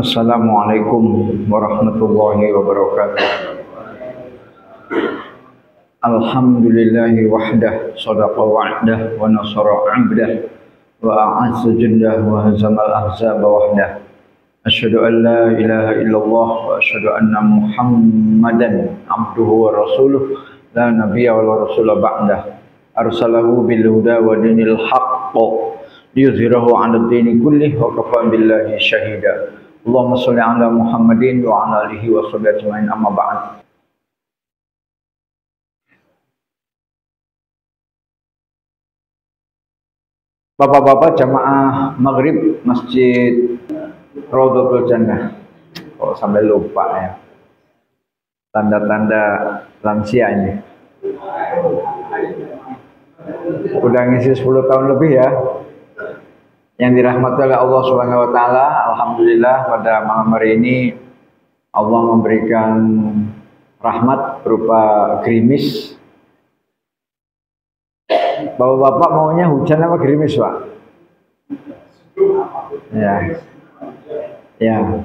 Assalamualaikum warahmatullahi wabarakatuh. Alhamdulillahi wahdah, sadaqa wa'dah, wa nasara 'abdah, wa a'azza jundah, wa hazamal ahzaba wahdah. Asyhadu an la ilaha illallah wa asyhadu anna Muhammadan abduhu wa rasuluh, la nabiyya wa la rasula ba'dah. Arsalahu bil huda wa dinil haqq liyuzhirahu 'ala ad-dini kullih wa kafa billahi syahida. Allahumma sholli ala Muhammadin wa ala alihi wa sahbihi ajmain, amma ba'd. Bapak-bapak jamaah maghrib Masjid Raudhatul Jannah. Oh, sampai lupa ya. Tanda-tanda lansia ini. Udah ngisi 10 tahun lebih ya. Yang dirahmati oleh Allah Subhanahu wa taala, alhamdulillah pada malam hari ini Allah memberikan rahmat berupa gerimis. Bapak-bapak maunya hujan apa gerimis, Pak? Ya. Ya.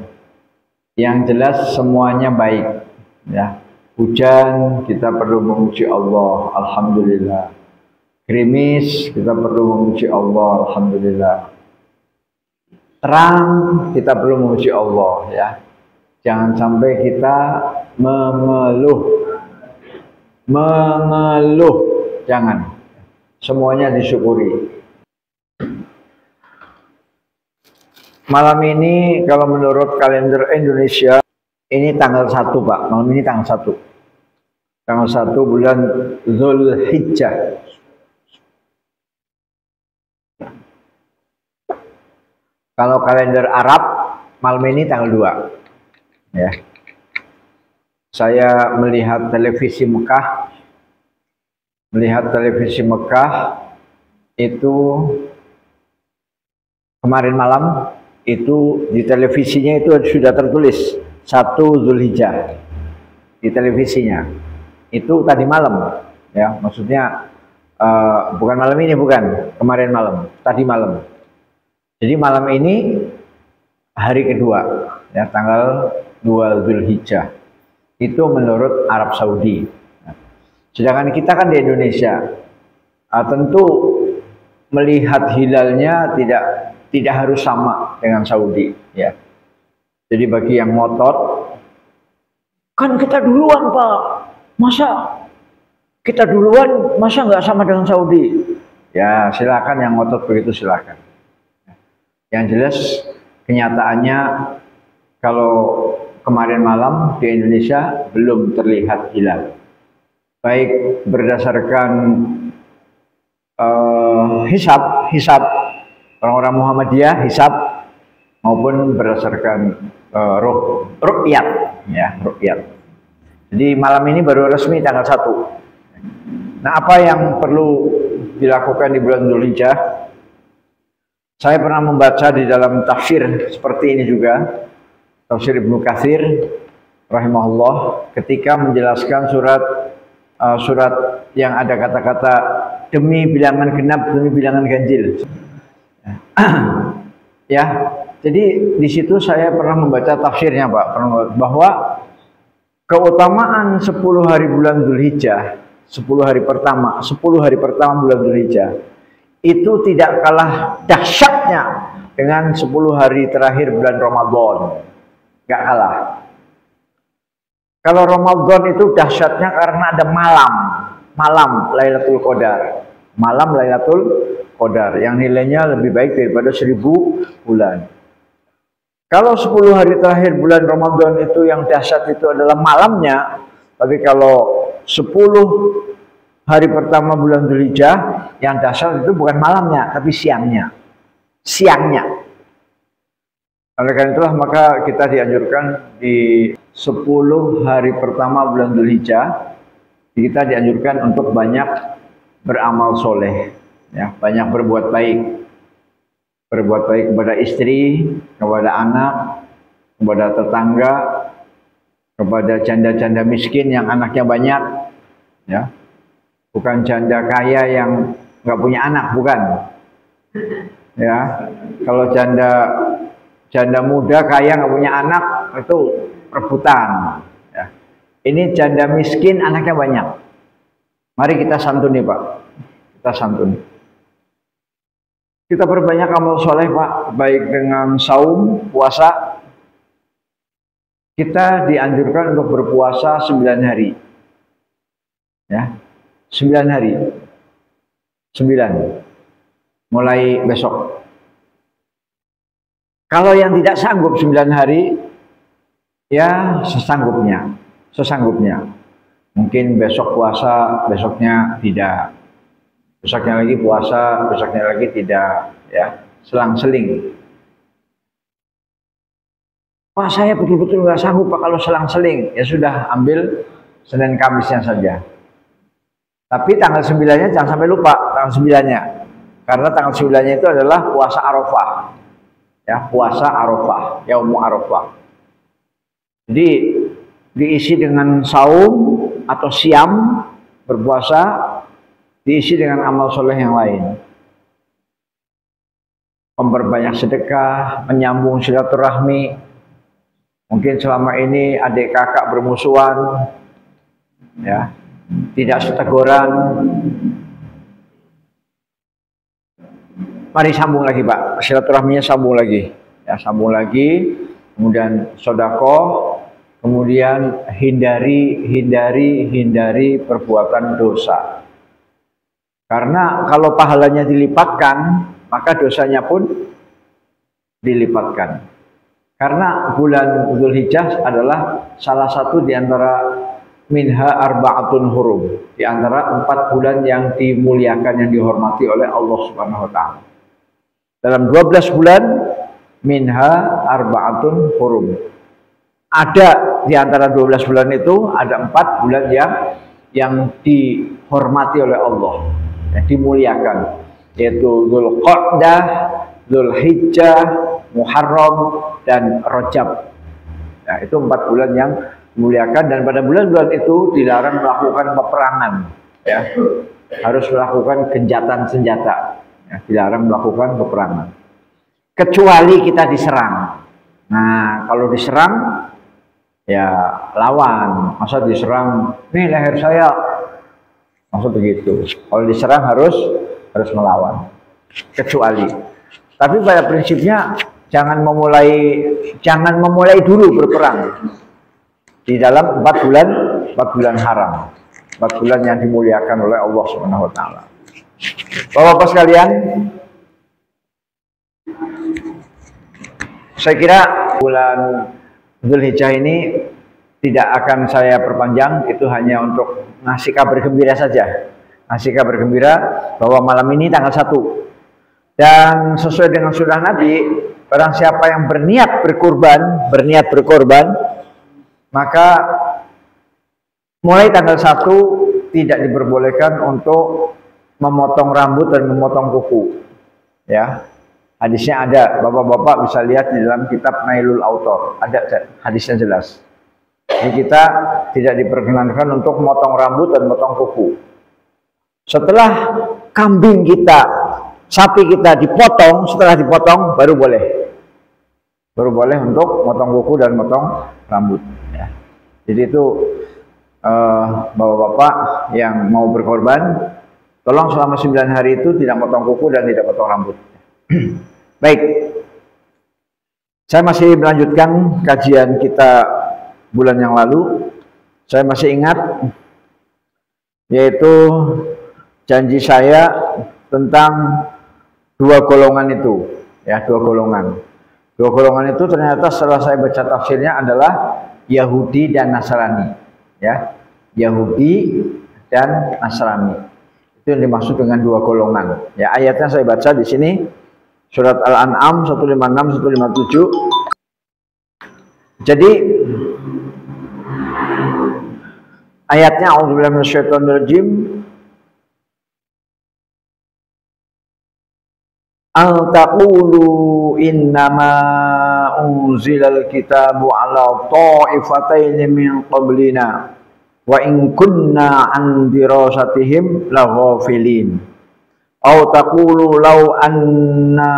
Yang jelas semuanya baik, ya. Hujan kita perlu memuji Allah, alhamdulillah. Gerimis kita perlu memuji Allah, alhamdulillah. Terang kita perlu memuji Allah, ya. Jangan sampai kita mengeluh, jangan. Semuanya disyukuri. Malam ini kalau menurut kalender Indonesia ini tanggal 1, Pak. Malam ini tanggal 1. Tanggal 1 bulan Zulhijjah. Kalau kalender Arab malam ini tanggal 2. Ya. Saya melihat televisi Mekah. Melihat televisi Mekah itu kemarin malam itu di televisinya itu sudah tertulis 1 Zulhijjah di televisinya. Itu tadi malam, ya, maksudnya bukan malam ini, bukan kemarin malam, tadi malam. Jadi malam ini hari kedua, ya, tanggal 2 Zulhijjah. Itu menurut Arab Saudi. Sedangkan kita kan di Indonesia, tentu melihat hilalnya tidak harus sama dengan Saudi, ya. Jadi bagi yang ngotot, kan kita duluan, Pak. Masa kita duluan, masa nggak sama dengan Saudi? Ya silakan, yang ngotot begitu silakan. Yang jelas kenyataannya kalau kemarin malam di Indonesia belum terlihat hilal. Baik berdasarkan hisab orang-orang Muhammadiyah, hisab, maupun berdasarkan ru'yat, ya, ru'yat. Jadi malam ini baru resmi tanggal 1. Nah, apa yang perlu dilakukan di bulan Dzulhijjah? Saya pernah membaca di dalam tafsir seperti ini juga, tafsir Ibnu Katsir rahimahullah, ketika menjelaskan surat yang ada kata-kata demi bilangan genap, demi bilangan ganjil. Ya, jadi di situ saya pernah membaca tafsirnya, Pak, bahwa keutamaan 10 hari bulan Dzulhijjah, 10 hari pertama bulan Dzulhijjah itu tidak kalah dahsyatnya dengan 10 hari terakhir bulan Ramadan. Gak kalah. Kalau Ramadan itu dahsyatnya karena ada malam Lailatul Qadar. Malam Lailatul Qadar yang nilainya lebih baik daripada 1000 bulan. Kalau 10 hari terakhir bulan Ramadan itu yang dahsyat itu adalah malamnya, tapi kalau 10 hari pertama bulan Dzulhijjah yang dahsyat itu bukan malamnya, tapi siangnya. Oleh karena itulah maka kita dianjurkan di 10 hari pertama bulan Dzulhijjah kita dianjurkan untuk banyak beramal soleh, ya, banyak berbuat baik kepada istri, kepada anak, kepada tetangga, kepada janda-janda miskin yang anaknya banyak, ya, bukan janda kaya yang nggak punya anak, bukan, ya. Kalau janda Janda muda kaya nggak punya anak itu rebutan. Ya. Ini janda miskin anaknya banyak. Mari kita santuni Pak. Kita santuni. Kita perbanyak amal soleh Pak, baik dengan saum, puasa. Kita dianjurkan untuk berpuasa 9 hari. Ya, 9 hari. 9. Mulai besok. Kalau yang tidak sanggup 9 hari, ya sesanggupnya. Sesanggupnya. Mungkin besok puasa, besoknya tidak. Besoknya lagi puasa, besoknya lagi tidak. Ya, selang-seling. Pak, saya betul-betul nggak sanggup Pak kalau selang-seling. Ya sudah, ambil Senin Kamisnya saja. Tapi tanggal 9-nya jangan sampai lupa tanggal 9-nya. Karena tanggal 9-nya itu adalah puasa Arafah. Ya, puasa Arafah, Yaumul Arafah. Jadi diisi dengan saum atau siam, berpuasa, diisi dengan amal soleh yang lain. Memperbanyak sedekah, menyambung silaturahmi. Mungkin selama ini adik kakak bermusuhan, ya, tidak seteguran. Mari sambung lagi Pak, silaturahminya sambung lagi, ya sambung lagi. Kemudian sedekah, kemudian hindari perbuatan dosa. Karena kalau pahalanya dilipatkan, maka dosanya pun dilipatkan. Karena bulan Dzulhijjah adalah salah satu di antara minha arba'atun hurum, di antara 4 bulan yang dimuliakan, yang dihormati oleh Allah Subhanahu wa taala. Dalam 12 bulan minha arba'atun hurum. Ada di antara 12 bulan itu ada 4 bulan yang dihormati oleh Allah, yang dimuliakan, yaitu Dzulqa'dah, Dzulhijjah, Muharram, dan Rajab. Nah, itu 4 bulan yang dimuliakan, dan pada bulan-bulan itu dilarang melakukan peperangan, ya. Harus melakukan gencatan senjata. Ya, dilarang melakukan peperangan. Kecuali kita diserang. Nah, kalau diserang, ya lawan. Masa diserang, nih leher saya. Maksud begitu. Kalau diserang harus melawan. Kecuali. Tapi pada prinsipnya jangan memulai dulu berperang. Di dalam 4 bulan haram. 4 bulan yang dimuliakan oleh Allah Subhanahu wa taala. Bapak-bapak sekalian, saya kira bulan Dzulhijjah ini tidak akan saya perpanjang, itu hanya untuk ngasih kabar gembira saja. Ngasih kabar gembira bahwa malam ini tanggal 1. Dan sesuai dengan sunnah Nabi, barang siapa yang berniat berkorban, maka mulai tanggal 1 tidak diperbolehkan untuk memotong rambut dan memotong kuku. Ya. Hadisnya ada, bapak-bapak bisa lihat di dalam kitab Nailul Autor, ada hadisnya jelas. Jadi kita tidak diperkenankan untuk memotong rambut dan memotong kuku. Setelah kambing kita, sapi kita dipotong, setelah dipotong baru boleh. Baru boleh untuk memotong kuku dan memotong rambut. Ya. Jadi itu bapak-bapak yang mau berkorban, tolong selama 9 hari itu tidak potong kuku dan tidak potong rambut. Baik, saya masih melanjutkan kajian kita bulan yang lalu. Saya masih ingat, yaitu janji saya tentang 2 golongan itu, ya 2 golongan. 2 golongan itu ternyata setelah saya baca tafsirnya adalah Yahudi dan Nasrani, ya Yahudi dan Nasrani. Itu yang dimaksud dengan 2 golongan. Ya, ayatnya saya baca di sini, surat Al-An'am 156 157. Jadi ayatnya a'udzubillahi minasyaitonirrajim. An taqulu innama unzilal kitabu ala ta'ifataini min qablina wa in kunna an dirasatihim laghafilin. Au taqulu law anna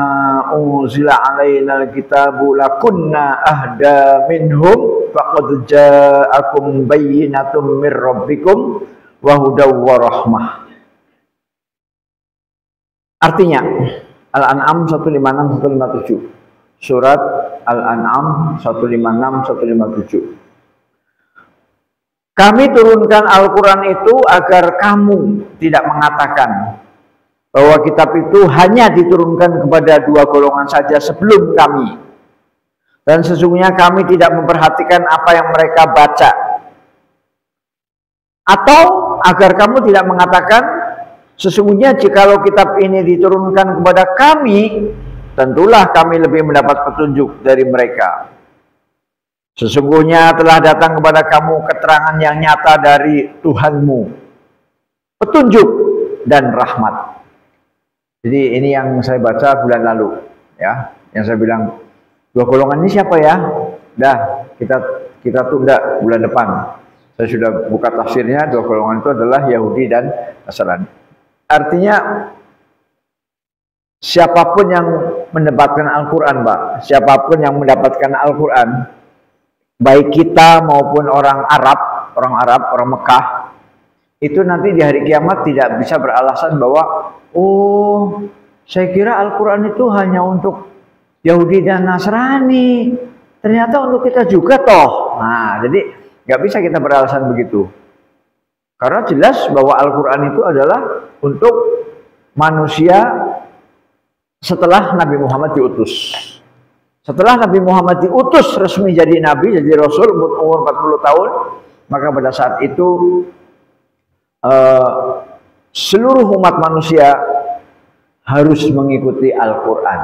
unzila alaina alkitabu lakunna ahda minhum faqad ja'akum bayyinatun mir rabbikum wa hudaw wa rahmah. Artinya Al-An'am 156 157. Surat Al-An'am 156 157. Kami turunkan Al-Qur'an itu agar kamu tidak mengatakan bahwa kitab itu hanya diturunkan kepada dua golongan saja sebelum kami. Dan sesungguhnya kami tidak memperhatikan apa yang mereka baca. Atau agar kamu tidak mengatakan, sesungguhnya jikalau kitab ini diturunkan kepada kami, tentulah kami lebih mendapat petunjuk dari mereka. Sesungguhnya telah datang kepada kamu keterangan yang nyata dari Tuhanmu, petunjuk dan rahmat. Jadi ini yang saya baca bulan lalu, ya, yang saya bilang dua golongan ini siapa ya? Dah kita tunda bulan depan. Saya sudah buka tafsirnya, dua golongan itu adalah Yahudi dan Nasrani. Artinya siapapun yang mendapatkan Al-Quran, Pak, siapapun yang mendapatkan Al-Quran, baik kita maupun orang Arab, orang Mekah, itu nanti di hari kiamat tidak bisa beralasan bahwa oh, saya kira Al-Quran itu hanya untuk Yahudi dan Nasrani. Ternyata untuk kita juga toh. Nah, jadi nggak bisa kita beralasan begitu. Karena jelas bahwa Al-Quran itu adalah untuk manusia setelah Nabi Muhammad diutus. Setelah Nabi Muhammad diutus resmi jadi Nabi, jadi Rasul, umur 40 tahun, maka pada saat itu seluruh umat manusia harus mengikuti Al-Quran.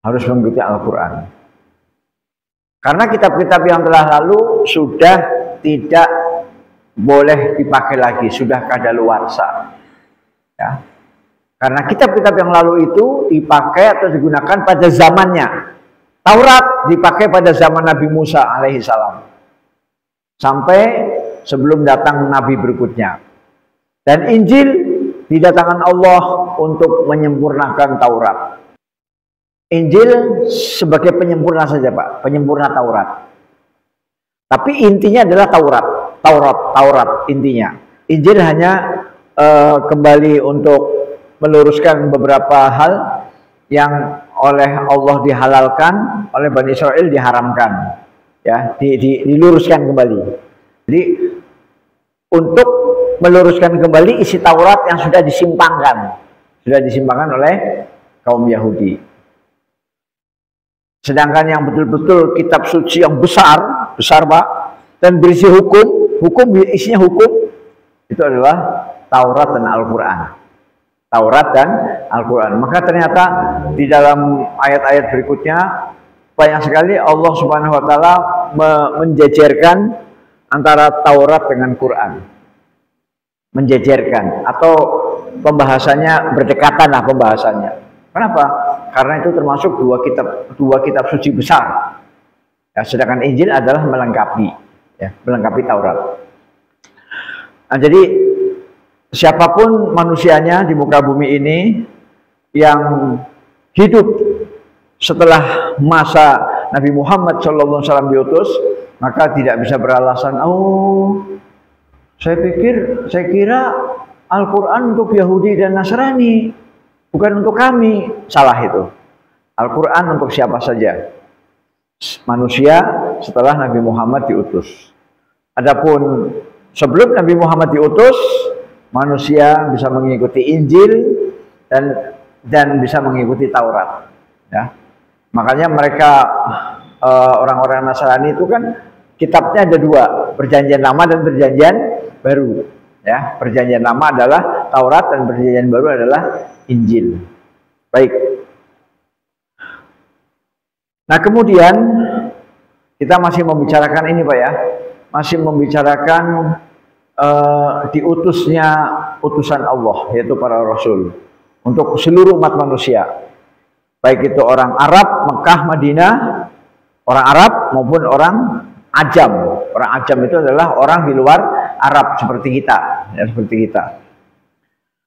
Harus mengikuti Al-Quran. Karena kitab-kitab yang telah lalu sudah tidak boleh dipakai lagi, sudah kadaluarsa. Ya. Karena kitab-kitab yang lalu itu dipakai atau digunakan pada zamannya. Taurat dipakai pada zaman Nabi Musa alaihissalam. Sampai sebelum datang Nabi berikutnya. Dan Injil didatangkan Allah untuk menyempurnakan Taurat. Injil sebagai penyempurna saja, Pak, penyempurna Taurat. Tapi intinya adalah Taurat intinya. Injil hanya kembali untuk meluruskan beberapa hal yang oleh Allah dihalalkan, oleh Bani Israel diharamkan. Ya, diluruskan kembali. Jadi untuk meluruskan kembali isi Taurat yang sudah disimpangkan oleh kaum Yahudi. Sedangkan yang betul-betul kitab suci yang besar Pak, dan berisi hukum isinya hukum, itu adalah Taurat dan Al-Quran. Taurat dan Al-Quran. Maka ternyata di dalam ayat-ayat berikutnya banyak sekali Allah Subhanahu wa taala menjejerkan antara Taurat dengan Quran. Menjejerkan atau pembahasannya berdekatan lah pembahasannya. Kenapa? Karena itu termasuk dua kitab suci besar. Ya, sedangkan Injil adalah melengkapi Taurat. Nah, jadi siapapun manusianya di muka bumi ini yang hidup setelah masa Nabi Muhammad SAW diutus, maka tidak bisa beralasan, oh, saya kira Al-Quran untuk Yahudi dan Nasrani, bukan untuk kami. Salah itu. Al-Quran untuk siapa saja, manusia setelah Nabi Muhammad diutus. Adapun sebelum Nabi Muhammad diutus, manusia bisa mengikuti Injil dan bisa mengikuti Taurat. Ya. Makanya mereka orang-orang Nasrani itu kan kitabnya ada dua, Perjanjian Lama dan Perjanjian Baru. Ya, Perjanjian Lama adalah Taurat dan Perjanjian Baru adalah Injil. Baik. Nah, kemudian kita masih membicarakan ini, Pak ya. Masih membicarakan diutusnya utusan Allah, yaitu para rasul untuk seluruh umat manusia. Baik itu orang Arab, Mekah, Madinah, orang Arab maupun orang Ajam. Orang Ajam itu adalah orang di luar Arab seperti kita, ya, seperti kita.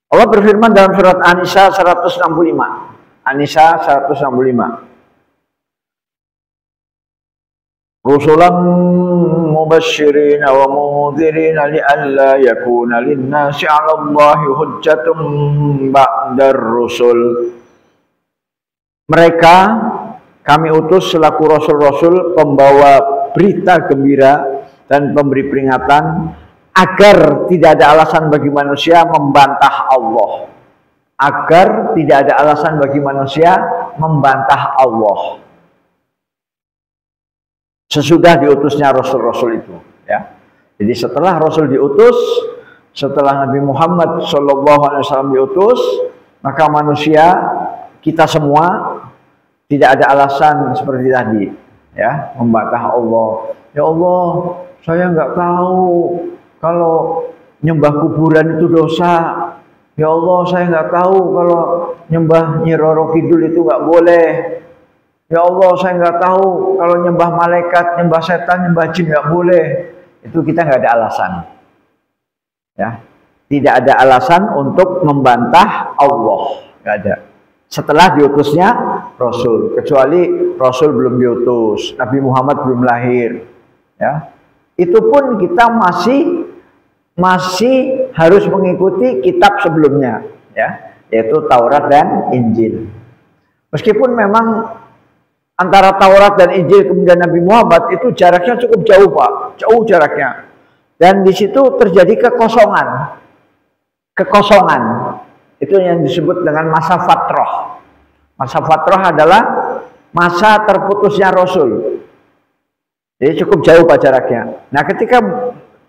Allah berfirman dalam surat An-Nisa 165. An-Nisa 165. Rusulan mubasysyirin wa mundzirin li'alla yakuna lin-nasi 'ala Allahi hujjatun ba'dar rusul. Mereka kami utus selaku rasul-rasul pembawa berita gembira dan pemberi peringatan agar tidak ada alasan bagi manusia membantah Allah. Agar tidak ada alasan bagi manusia membantah Allah. Sesudah diutusnya rasul-rasul itu, ya. Jadi setelah rasul diutus, setelah Nabi Muhammad SAW diutus, maka manusia, kita semua tidak ada alasan seperti tadi, ya, membantah Allah. Ya Allah, saya nggak tahu kalau nyembah kuburan itu dosa. Ya Allah, saya nggak tahu kalau nyembah Nyi Roro Kidul itu nggak boleh. Ya Allah, saya nggak tahu kalau nyembah malaikat, nyembah setan, nyembah jin nggak boleh. Itu kita nggak ada alasan. Ya, tidak ada alasan untuk membantah Allah. Nggak ada. Setelah diutusnya Rasul, kecuali Rasul belum diutus, Nabi Muhammad belum lahir. Ya, itu pun kita masih harus mengikuti kitab sebelumnya, ya, yaitu Taurat dan Injil. Meskipun memang antara Taurat dan Injil kemudian Nabi Muhammad itu jaraknya cukup jauh, Pak. Jauh jaraknya. Dan di situ terjadi kekosongan. Kekosongan. Itu yang disebut dengan masa fatrah. Masa fatrah adalah masa terputusnya Rasul. Jadi cukup jauh, Pak, jaraknya. Nah, ketika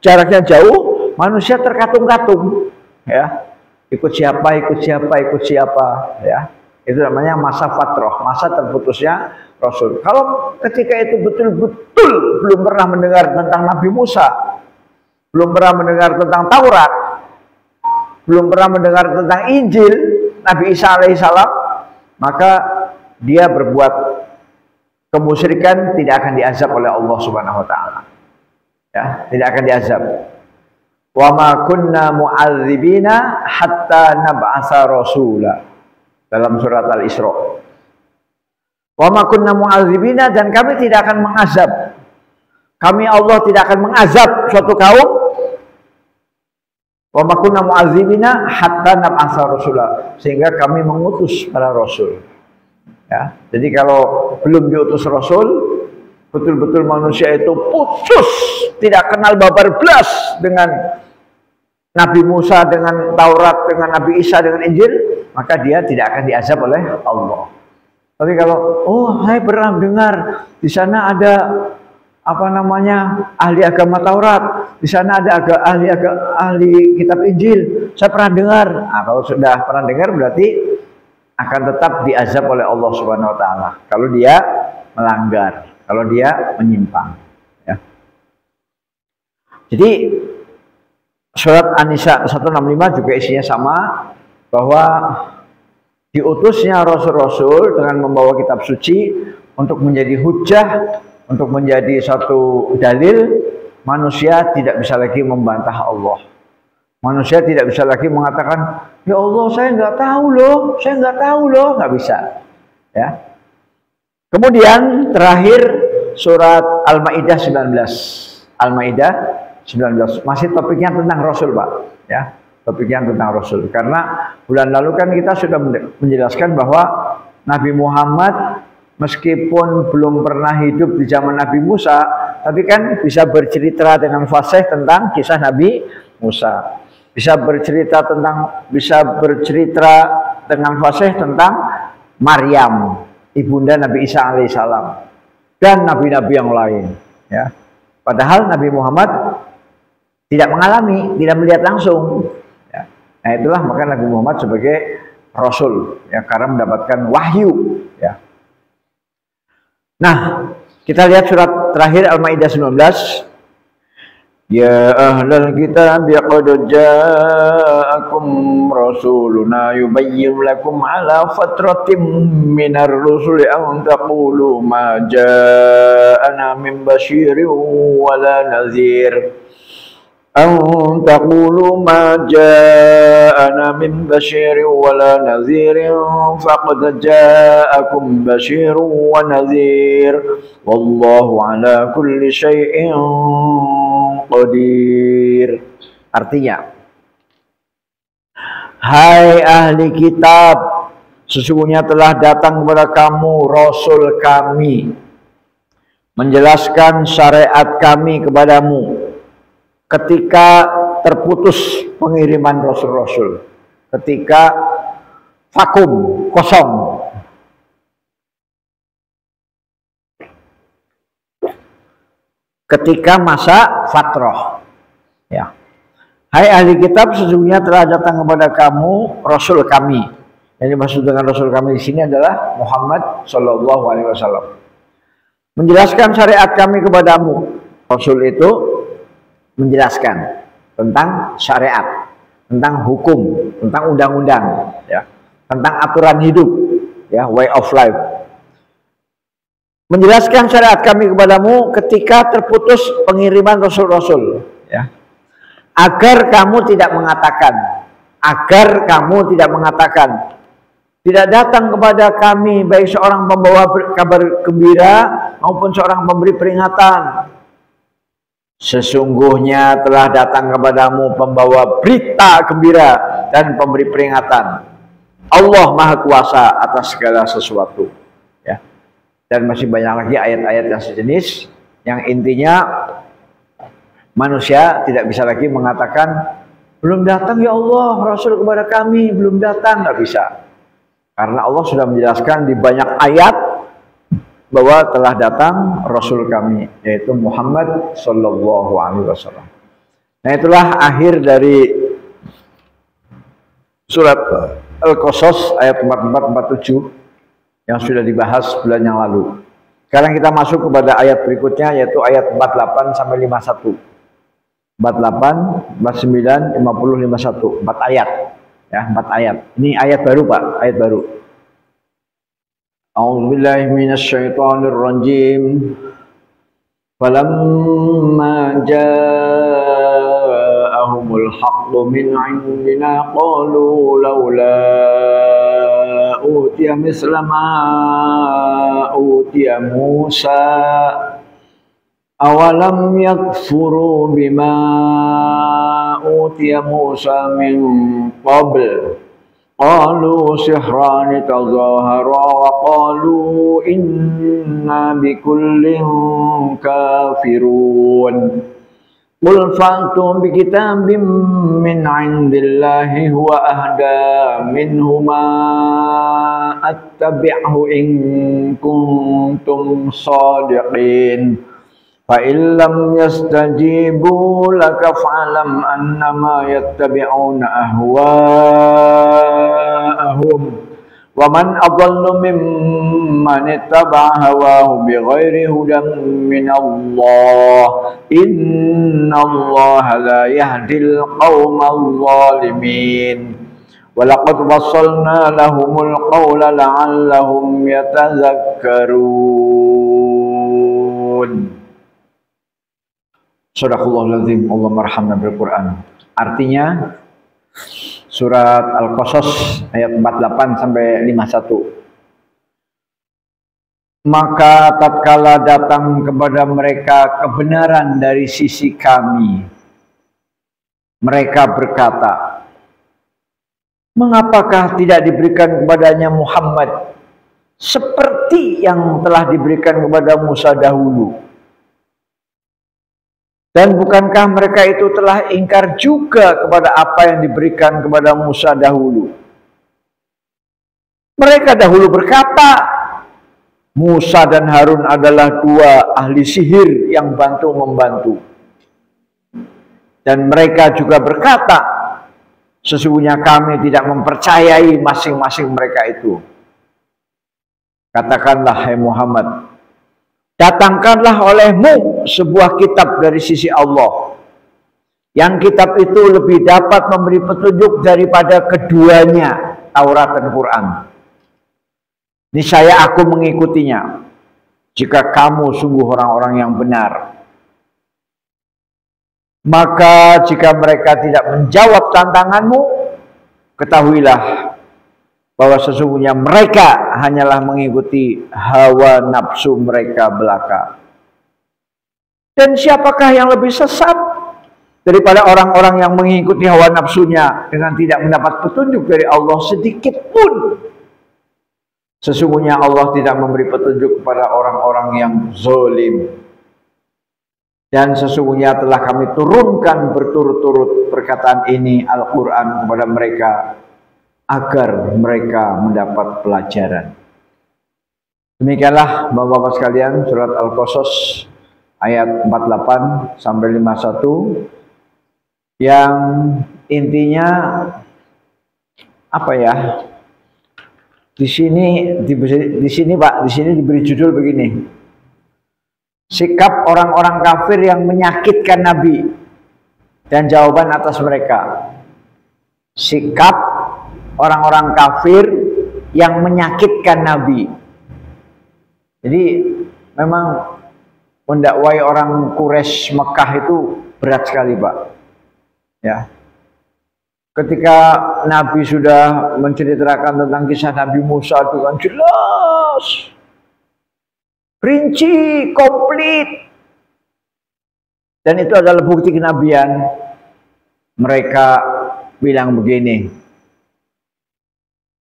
jaraknya jauh, manusia terkatung-katung. Ya. Ikut siapa, ya. Itu namanya masa fatrah, masa terputusnya Rasul. Kalau ketika itu betul-betul belum pernah mendengar tentang Nabi Musa, belum pernah mendengar tentang Taurat, belum pernah mendengar tentang Injil Nabi Isa alaihissalam, maka dia berbuat kemusyrikan, tidak akan diazab oleh Allah Subhanahu wa taala. Ya, tidak akan diazab. Wa ma kunna mu'adzibina hatta nab'atsa rasula. Dalam surat Al-Isra. Wa ma kunna mu'adzibina, dan kami tidak akan mengazab. Kami Allah tidak akan mengazab suatu kaum. Wa ma kunna mu'adzibina hatta nab'atsa rasula, sehingga kami mengutus para rasul. Ya, jadi kalau belum diutus rasul, betul-betul manusia itu putus, tidak kenal babar belas dengan Nabi Musa, dengan Taurat, dengan Nabi Isa, dengan Injil, maka dia tidak akan diazab oleh Allah. Tapi kalau, oh, saya pernah dengar di sana ada apa namanya ahli agama Taurat, di sana ada ahli kitab Injil, saya pernah dengar. Nah, kalau sudah pernah dengar berarti akan tetap diazab oleh Allah Subhanahu wa taala kalau dia melanggar, kalau dia menyimpang, ya. Jadi surat An-Nisa 165 juga isinya sama, bahwa diutusnya rasul-rasul dengan membawa kitab suci untuk menjadi hujah, untuk menjadi satu dalil. Manusia tidak bisa lagi membantah Allah. Manusia tidak bisa lagi mengatakan, ya Allah, saya nggak tahu loh, nggak bisa. Ya. Kemudian terakhir surat Al-Maidah 19. Al-Maidah 19 masih topiknya tentang Rasul, Pak. Ya, topiknya tentang Rasul. Karena bulan lalu kan kita sudah menjelaskan bahwa Nabi Muhammad meskipun belum pernah hidup di zaman Nabi Musa, tapi kan bisa bercerita dengan fasih tentang kisah Nabi Musa. Bisa bercerita dengan fasih tentang Maryam, ibunda Nabi Isa alaihissalam, dan nabi-nabi yang lain. Ya. Padahal Nabi Muhammad tidak mengalami, tidak melihat langsung. Ya. Nah, itulah maka Nabi Muhammad sebagai Rasul, ya, karena mendapatkan wahyu. Ya. Nah, kita lihat surat terakhir Al-Maidah 19. Ya ahlal kitab qad ja'akum rasuluna yubayyin lakum ala fatratin minar rusuli an taqulu ma ja'ana min basyirin wala nadhir. أن تقولوا ما جاءنا من بشير ولا نذير فقد جاءكم بشير ونذير والله على كل شيء qadir. Artinya, hai ahli kitab, sesungguhnya telah datang kepada kamu Rasul kami, menjelaskan syariat kami kepadamu ketika terputus pengiriman Rasul-Rasul, ketika vakum, kosong. Ketika masa fatrah, ya. Hai ahli kitab, sesungguhnya telah datang kepada kamu Rasul kami. Yang dimaksud dengan Rasul kami di sini adalah Muhammad Shallallahu Alaihi Wasallam. Menjelaskan syariat kami kepadamu. Rasul itu menjelaskan tentang syariat, tentang hukum, tentang undang-undang, ya, tentang aturan hidup, ya, way of life. Menjelaskan syariat kami kepadamu ketika terputus pengiriman Rasul-Rasul, ya, agar kamu tidak mengatakan, tidak datang kepada kami baik seorang pembawa kabar gembira maupun seorang pemberi peringatan. Sesungguhnya telah datang kepadamu pembawa berita gembira dan pemberi peringatan. Allah Maha Kuasa atas segala sesuatu. Ya. Dan masih banyak lagi ayat-ayat yang sejenis, yang intinya manusia tidak bisa lagi mengatakan, belum datang ya Allah Rasul kepada kami, belum datang, nggak bisa. Karena Allah sudah menjelaskan di banyak ayat bahwa telah datang Rasul kami, yaitu Muhammad Sallallahu Alaihi Wasallam. Nah, itulah akhir dari surat Al-Qasas ayat 44-47 yang sudah dibahas bulan yang lalu. Sekarang kita masuk kepada ayat berikutnya, yaitu ayat 48 sampai 51. 48, 49, 50, 51. 4 ayat. Ya, 4 ayat. Ini ayat baru, Pak, ayat baru. A'udzubillahi minasyaitonir rajim. Falamma ja'ahumul haqqu min 'indina qalu laula utiya misla ma utiya Musa awalam yakfuru bima utiya Musa min qabl qalu sihrani tazahara wa qalu inna bikullin kafirun qul fa'tu bi kitabim min 'indillahi huwa ahda minhuma attabi'hu in kuntum shadiqin fa illam yastajibu laka fa'lam annama yattabi'una ahwa'ahum wa man adallu mimman ittaba'a hawahu bighairi hudan min Allah innallaha la yahdil qaumal zalimin wa laqad wassalna lahumul qawla la'allahum yatazakkarun. Sadaqallahul azim. Allah marhamna bil Quran. Artinya surat Al-Qasas ayat 48 sampai 51. Maka tatkala datang kepada mereka kebenaran dari sisi kami, mereka berkata, mengapakah tidak diberikan kepadanya Muhammad seperti yang telah diberikan kepada Musa dahulu? Dan bukankah mereka itu telah ingkar juga kepada apa yang diberikan kepada Musa dahulu? Mereka dahulu berkata, Musa dan Harun adalah dua ahli sihir yang bantu-membantu. Dan mereka juga berkata, sesungguhnya kami tidak mempercayai masing-masing mereka itu. Katakanlah, hai Muhammad, datangkanlah olehmu sebuah kitab dari sisi Allah. Yang kitab itu lebih dapat memberi petunjuk daripada keduanya, Taurat dan Quran. Niscaya aku mengikutinya, jika kamu sungguh orang-orang yang benar. Maka jika mereka tidak menjawab tantanganmu, ketahuilah bahwa sesungguhnya mereka hanyalah mengikuti hawa nafsu mereka belaka. Dan siapakah yang lebih sesat daripada orang-orang yang mengikuti hawa nafsunya dengan tidak mendapat petunjuk dari Allah sedikit pun? Sesungguhnya Allah tidak memberi petunjuk kepada orang-orang yang zalim. Dan sesungguhnya telah kami turunkan berturut-turut perkataan ini Al-Quran kepada mereka agar mereka mendapat pelajaran. Demikianlah Bapak-Bapak sekalian surat Al-Qasas ayat 48 sampai 51 yang intinya apa ya? Di sini Pak, di sini diberi judul begini. Sikap orang-orang kafir yang menyakitkan Nabi dan jawaban atas mereka. Sikap orang-orang kafir yang menyakitkan Nabi. Jadi memang mendakwai orang Quraisy Mekah itu berat sekali, Pak. Ya. Ketika Nabi sudah menceritakan tentang kisah Nabi Musa dengan jelas, rinci, komplit. Dan itu adalah bukti kenabian. Mereka bilang begini,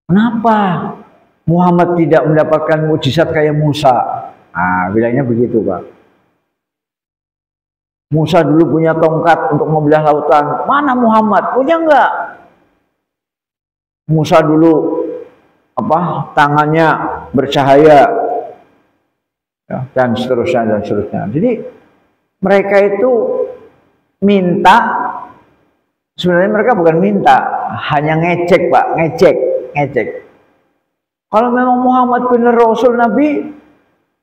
kenapa Muhammad tidak mendapatkan mukjizat kayak Musa? Nah, bilangnya begitu, Pak. Musa dulu punya tongkat untuk membelah lautan. Mana Muhammad? Punya enggak? Musa dulu tangannya bercahaya. Ya, dan seterusnya. Jadi mereka itu minta, sebenarnya mereka bukan minta, hanya ngecek, Pak, ngecek. Kalau memang Muhammad benar Rasul Nabi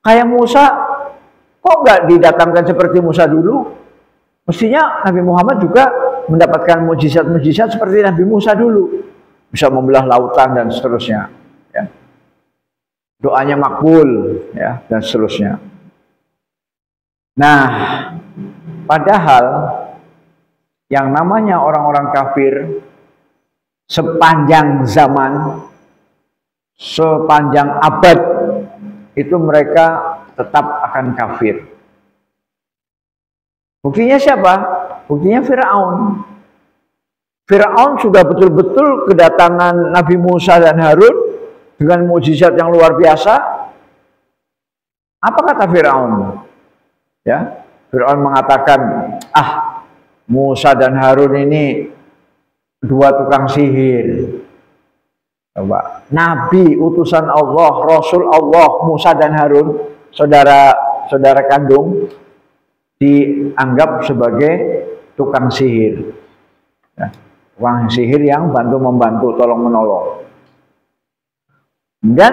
kayak Musa, kok nggak didatangkan seperti Musa dulu? Mestinya Nabi Muhammad juga mendapatkan mujizat-mujizat seperti Nabi Musa dulu, bisa membelah lautan dan seterusnya. Ya. Doanya makbul, ya, dan seterusnya. Nah, padahal yang namanya orang-orang kafir sepanjang zaman, sepanjang abad itu mereka tetap akan kafir. Buktinya siapa? Buktinya Firaun. Firaun sudah betul-betul kedatangan Nabi Musa dan Harun dengan mukjizat yang luar biasa. Apa kata Firaun? Ya, Firaun mengatakan, Musa dan Harun ini dua tukang sihir. Coba, Nabi utusan Allah, Rasul Allah, Musa dan Harun, saudara kandung, dianggap sebagai tukang sihir. Ya, tukang sihir yang bantu-membantu, tolong-menolong. Dan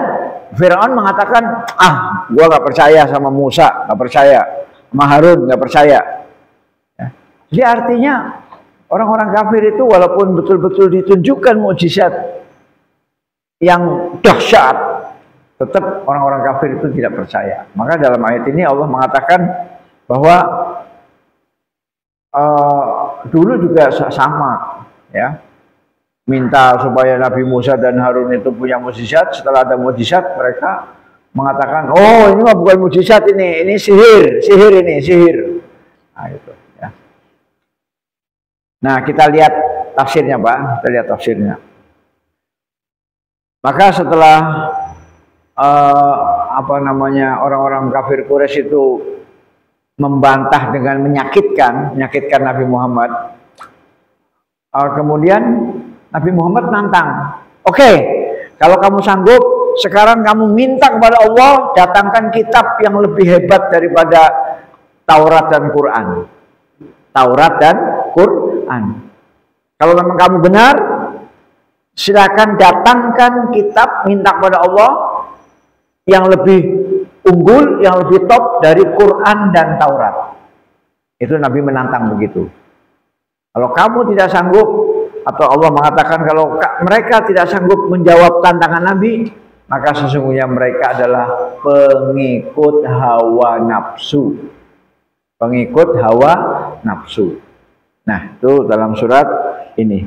Firaun mengatakan, gua nggak percaya sama Musa, nggak percaya sama Harun, nggak percaya. Ya. Jadi artinya orang-orang kafir itu walaupun betul-betul ditunjukkan mukjizat yang dahsyat, tetap orang-orang kafir itu tidak percaya. Maka dalam ayat ini Allah mengatakan bahwa dulu juga sama, ya, minta supaya Nabi Musa dan Harun itu punya mukjizat. Setelah ada mukjizat, mereka mengatakan, oh ini mah bukan mukjizat, ini sihir. Nah, itu, ya. Nah, kita lihat tafsirnya, Pak. Kita lihat tafsirnya. Maka setelah orang-orang kafir Quraisy itu membantah dengan menyakitkan Nabi Muhammad, kemudian Nabi Muhammad nantang, oke, kalau kamu sanggup, sekarang kamu minta kepada Allah datangkan kitab yang lebih hebat daripada Taurat dan Quran. Kalau memang kamu benar, silakan datangkan kitab, minta kepada Allah yang lebih unggul, yang lebih top dari Quran dan Taurat. Itu Nabi menantang begitu. Kalau kamu tidak sanggup, atau Allah mengatakan kalau mereka tidak sanggup menjawab tantangan Nabi, maka sesungguhnya mereka adalah pengikut hawa nafsu. Pengikut hawa nafsu. Nah, itu dalam surat ini.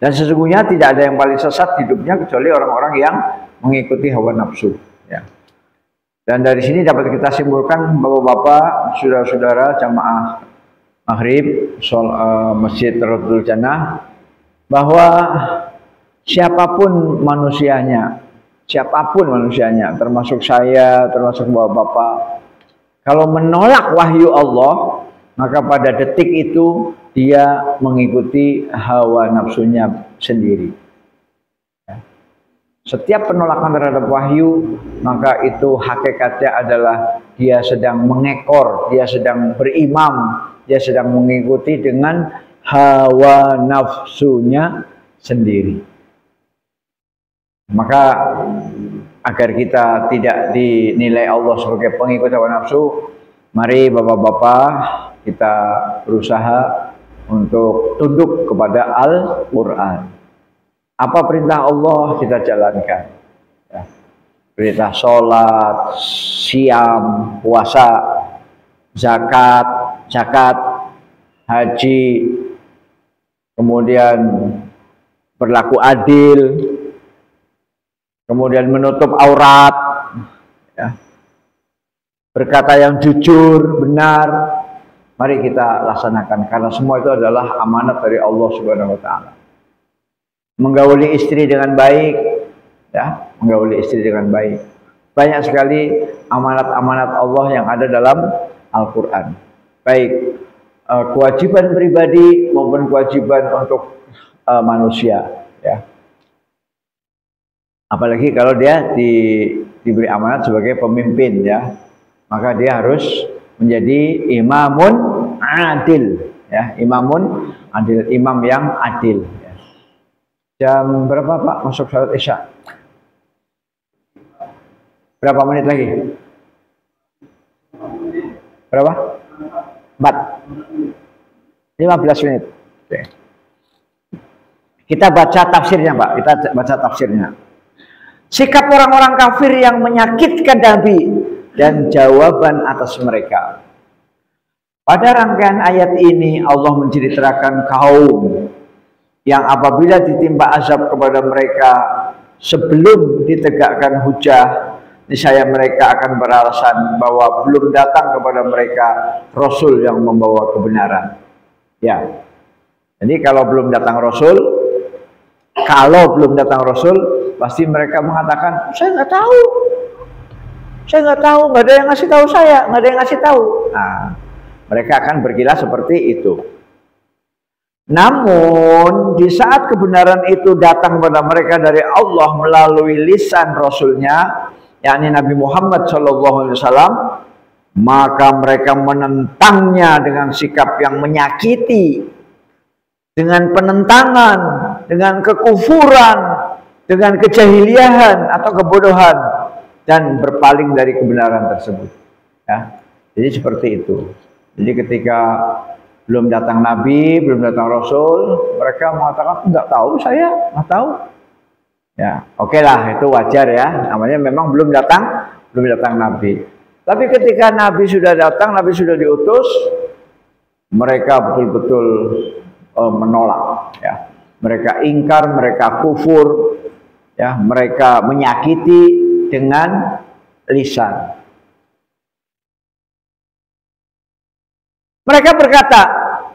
Dan sesungguhnya tidak ada yang paling sesat hidupnya kecuali orang-orang yang mengikuti hawa nafsu. Ya. Dan dari sini dapat kita simpulkan, bapak-bapak, saudara-saudara, jamaah maghrib, Masjid Raudhatul Jannah, bahwa siapapun manusianya, termasuk saya, termasuk bapak-bapak, kalau menolak wahyu Allah, maka pada detik itu dia mengikuti hawa nafsunya sendiri. Setiap penolakan terhadap wahyu, maka itu hakikatnya adalah dia sedang mengekor, dia sedang berimam, dia sedang mengikuti dengan hawa nafsunya sendiri. Maka agar kita tidak dinilai Allah sebagai pengikut hawa nafsu, mari bapak-bapak kita berusaha untuk tunduk kepada Al-Quran. Apa perintah Allah kita jalankan. Ya. Perintah sholat, siam, puasa, zakat, haji, kemudian berlaku adil, kemudian menutup aurat, ya. Berkata yang jujur, benar. Mari kita laksanakan, karena semua itu adalah amanat dari Allah Subhanahu wa taala. Menggauli istri dengan baik, ya, menggauli istri dengan baik. Banyak sekali amanat-amanat Allah yang ada dalam Al-Qur'an. Baik kewajiban pribadi maupun kewajiban untuk manusia, ya. Apalagi kalau dia diberi amanat sebagai pemimpin, ya. Maka dia harus menjadi imamun adil, ya, imamun adil, imam yang adil. Ya. Jam berapa Pak masuk salat Isya? Berapa menit lagi? Berapa? 15 menit. Oke. Kita baca tafsirnya Pak, kita baca tafsirnya. Sikap orang-orang kafir yang menyakitkan Nabi dan jawaban atas mereka. Pada rangkaian ayat ini Allah menceritakan kaum yang apabila ditimpa azab kepada mereka sebelum ditegakkan hujah, niscaya mereka akan beralasan bahwa belum datang kepada mereka Rasul yang membawa kebenaran. Ya, jadi kalau belum datang Rasul, pasti mereka mengatakan, saya nggak tahu. Nggak ada yang ngasih tahu saya, nggak ada yang ngasih tahu. Nah, mereka akan berkilah seperti itu. Namun, di saat kebenaran itu datang kepada mereka dari Allah melalui lisan Rasulnya, yakni Nabi Muhammad SAW, maka mereka menentangnya dengan sikap yang menyakiti, dengan penentangan, dengan kekufuran, dengan kejahiliahan atau kebodohan, dan berpaling dari kebenaran tersebut. Ya, jadi seperti itu. Jadi ketika belum datang Nabi, belum datang Rasul, mereka mengatakan nggak tahu, saya nggak tahu. Ya, oke lah, itu wajar ya. Namanya memang belum datang Nabi. Tapi ketika Nabi sudah datang, Nabi sudah diutus, mereka betul-betul menolak. Ya, mereka ingkar, mereka kufur, ya, mereka menyakiti dengan lisan. Mereka berkata,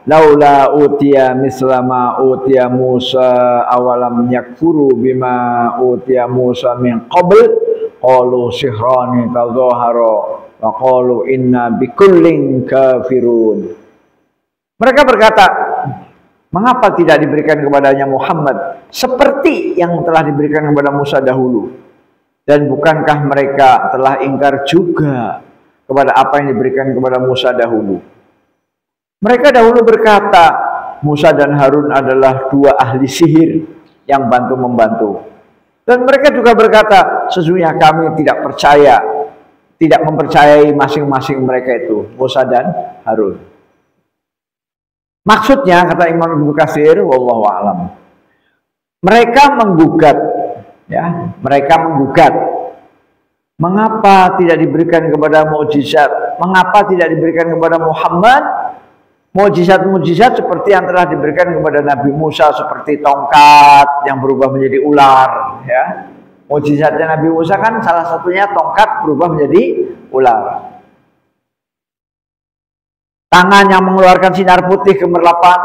laula utiya mislama utiya Musa awalam yakfuru bima utiya Musa min qabl qalu sihrani tadhahara wa qalu inna bikullin kafirun. Mereka berkata, mengapa tidak diberikan kepadanya Muhammad seperti yang telah diberikan kepada Musa dahulu? Dan bukankah mereka telah ingkar juga kepada apa yang diberikan kepada Musa dahulu? Mereka dahulu berkata, Musa dan Harun adalah dua ahli sihir yang bantu-membantu. Dan mereka juga berkata, sesungguhnya kami tidak mempercayai masing-masing mereka itu, Musa dan Harun. Maksudnya, kata Imam Ibnu Katsir, wallahu a'lam, mereka menggugat. Ya, mereka menggugat. Mengapa tidak diberikan kepada mukjizat? Mengapa tidak diberikan kepada Muhammad Mukjizat-mukjizat seperti yang telah diberikan kepada Nabi Musa, seperti tongkat yang berubah menjadi ular, ya. Mukjizatnya Nabi Musa kan salah satunya tongkat berubah menjadi ular. Tangan yang mengeluarkan sinar putih gemerlapan,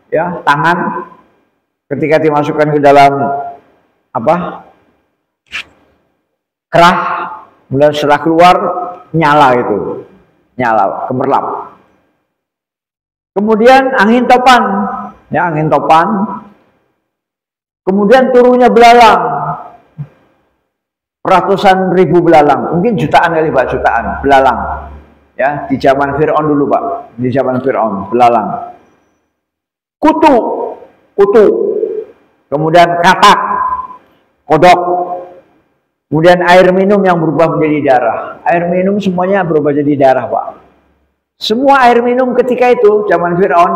ya, tangan ketika dimasukkan ke dalam apa? Kerah, kemudian setelah keluar nyala itu, nyala, gemerlap. Kemudian angin topan, ya, angin topan. Kemudian turunnya belalang, ratusan ribu belalang, mungkin jutaan kali Pak, jutaan belalang. Ya, di zaman Fir'aun dulu Pak, di zaman Fir'aun, belalang. Kutu, kutu. Kemudian katak, kodok. Kemudian air minum yang berubah menjadi darah. Air minum semuanya berubah jadi darah Pak. Semua air minum ketika itu zaman Fir'aun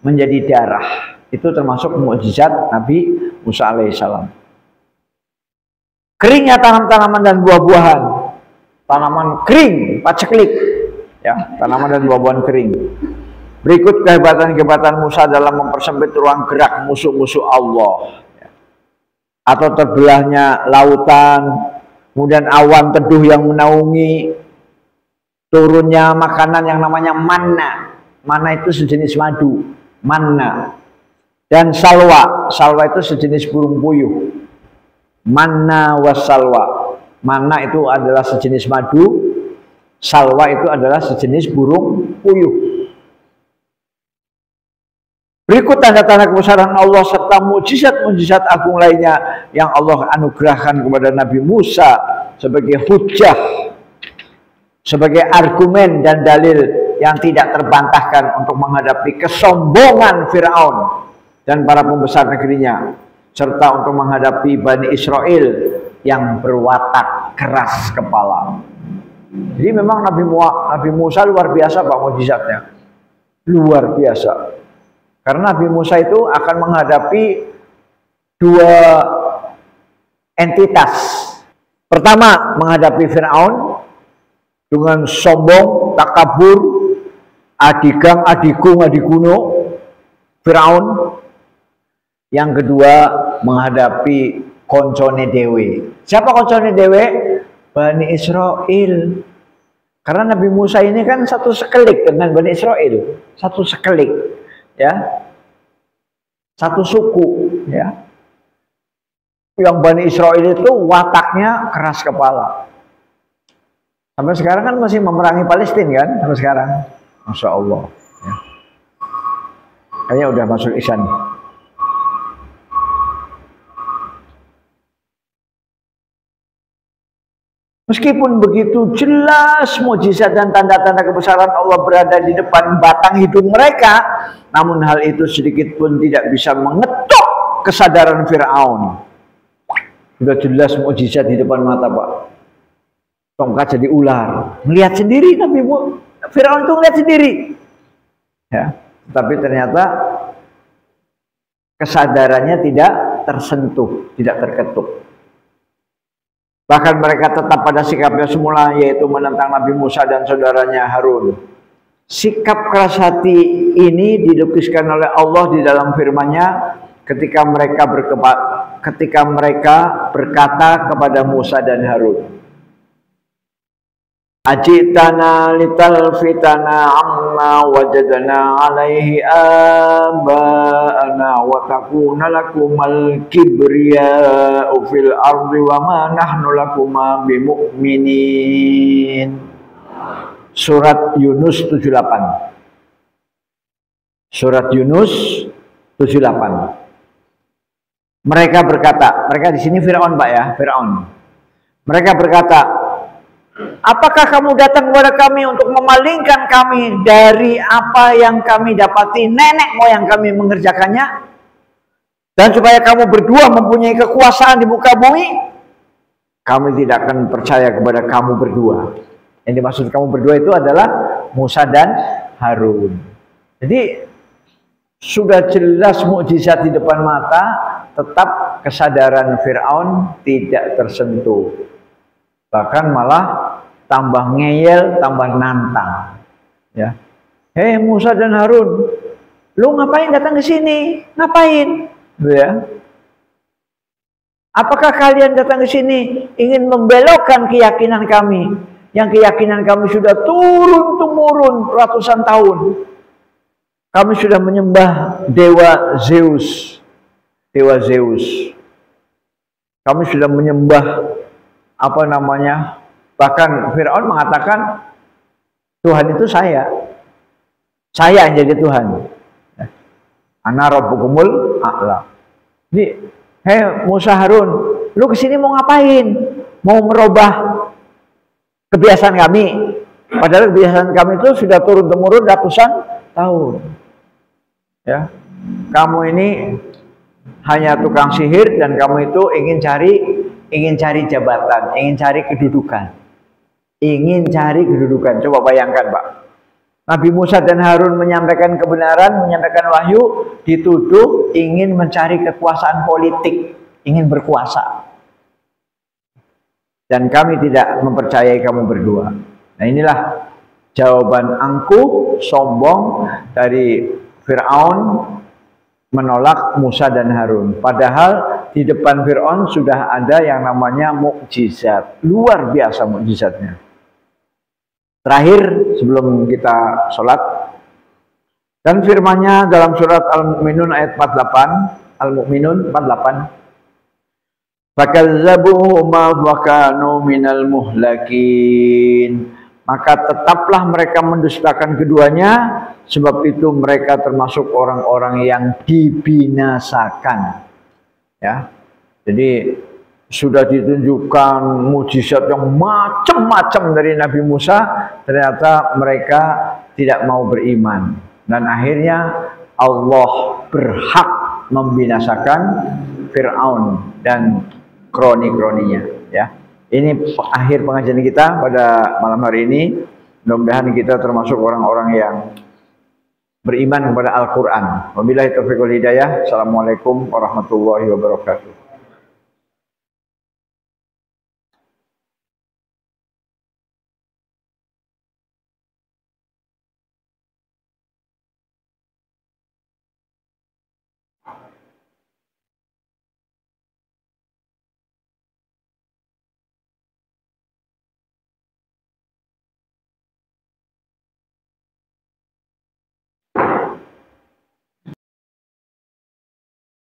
menjadi darah. Itu termasuk mukjizat Nabi Musa alaihissalam. Keringnya tanaman-tanaman dan buah-buahan. Tanaman kering, paceklik, ya, tanaman dan buah-buahan kering. Berikut kehebatan-kehebatan Musa dalam mempersempit ruang gerak musuh-musuh Allah, ya. Atau terbelahnya lautan, kemudian awan teduh yang menaungi, turunnya makanan yang namanya manna. Manna itu sejenis madu, manna. Dan salwa, salwa itu sejenis burung puyuh. Manna wassalwa. Manna itu adalah sejenis madu, salwa itu adalah sejenis burung puyuh. Berikut tanda-tanda kebesaran Allah serta mukjizat-mukjizat agung lainnya yang Allah anugerahkan kepada Nabi Musa sebagai hujjah, sebagai argumen dan dalil yang tidak terbantahkan untuk menghadapi kesombongan Fir'aun dan para pembesar negerinya, serta untuk menghadapi Bani Israel yang berwatak keras kepala. Jadi memang Nabi Musa luar biasa Pak mukjizatnya. Luar biasa. Karena Nabi Musa itu akan menghadapi dua entitas. Pertama, menghadapi Fir'aun dengan sombong, takabur, adigang, adigung, adiguno, Fir'aun. Yang kedua, menghadapi koncone dewe. Siapa koncone dewe? Bani Israel. Karena Nabi Musa ini kan satu sekelik dengan Bani Israel. Satu sekelik. Ya, satu suku, ya. Yang Bani Israel itu wataknya keras kepala. Sampai sekarang kan masih memerangi Palestina kan, sampai sekarang. Masya Allah. Ya. Kayaknya udah masuk isya nih. Meskipun begitu jelas mukjizat dan tanda-tanda kebesaran Allah berada di depan batang hidung mereka, namun hal itu sedikit pun tidak bisa mengetuk kesadaran Fir'aun. Sudah jelas mukjizat di depan mata Pak. Tongkat jadi ular. Melihat sendiri Fir'aun itu melihat sendiri. Ya, tapi ternyata kesadarannya tidak tersentuh, tidak terketuk. Bahkan mereka tetap pada sikapnya semula, yaitu menentang Nabi Musa dan saudaranya Harun. Sikap keras hati ini dilukiskan oleh Allah di dalam firman-Nya ketika mereka berkata kepada Musa dan Harun, Ajitana litalfitana amma wajadana alaihi aba'ana wa takuna lakumal kibriya'u fil ardi wa ma nahnu lakuma bimu'minin. Surat Yunus 78. Surat Yunus 78. Mereka berkata, mereka di sini Fir'aun Pak ya, Fir'aun. Mereka berkata, apakah kamu datang kepada kami untuk memalingkan kami dari apa yang kami dapati nenek moyang kami mengerjakannya? Dan supaya kamu berdua mempunyai kekuasaan di muka bumi? Kami tidak akan percaya kepada kamu berdua. Yang dimaksud kamu berdua itu adalah Musa dan Harun. Jadi sudah jelas mukjizat di depan mata, tetap kesadaran Fir'aun tidak tersentuh. Bahkan malah tambah ngeyel, tambah nantang. Ya, "Hei Musa dan Harun, lu ngapain datang ke sini? Ngapain?" Gitu ya. "Apakah kalian datang ke sini ingin membelokkan keyakinan kami? Yang keyakinan kami sudah turun-temurun ratusan tahun. Kami sudah menyembah dewa Zeus. Dewa Zeus. Kami sudah menyembah apa namanya? Bahkan Firaun mengatakan Tuhan itu saya. Saya yang jadi Tuhan. Ana rabbukumul a'la." Jadi, "Hei Musa Harun, lu kesini mau ngapain? Mau merubah kebiasaan kami? Padahal kebiasaan kami itu sudah turun-temurun ratusan tahun. Ya, kamu ini hanya tukang sihir dan kamu itu ingin cari jabatan, ingin cari kedudukan. Ingin cari kedudukan. Coba bayangkan, Pak. Nabi Musa dan Harun menyampaikan kebenaran, menyampaikan wahyu, dituduh ingin mencari kekuasaan politik, ingin berkuasa. Dan kami tidak mempercayai kamu berdua. Nah, inilah jawaban angkuh, sombong dari Fir'aun menolak Musa dan Harun. Padahal di depan Fir'aun sudah ada yang namanya mukjizat. Luar biasa mukjizatnya. Terakhir sebelum kita sholat, dan firman-Nya dalam surat Al-Mu'minun ayat 48, Al-Mu'minun 48, "Fakazzabuhuma wa kanu minal muhlakin." Maka tetaplah mereka mendustakan keduanya, sebab itu mereka termasuk orang-orang yang dibinasakan. Ya. Jadi sudah ditunjukkan mujizat yang macam-macam dari Nabi Musa, ternyata mereka tidak mau beriman. Dan akhirnya Allah berhak membinasakan Fir'aun dan kroni-kroninya. Ya. Ini akhir pengajian kita pada malam hari ini. Mudah-mudahan kita termasuk orang-orang yang beriman kepada Al-Quran. Wabillahi taufiq wal hidayah. Assalamualaikum warahmatullahi wabarakatuh.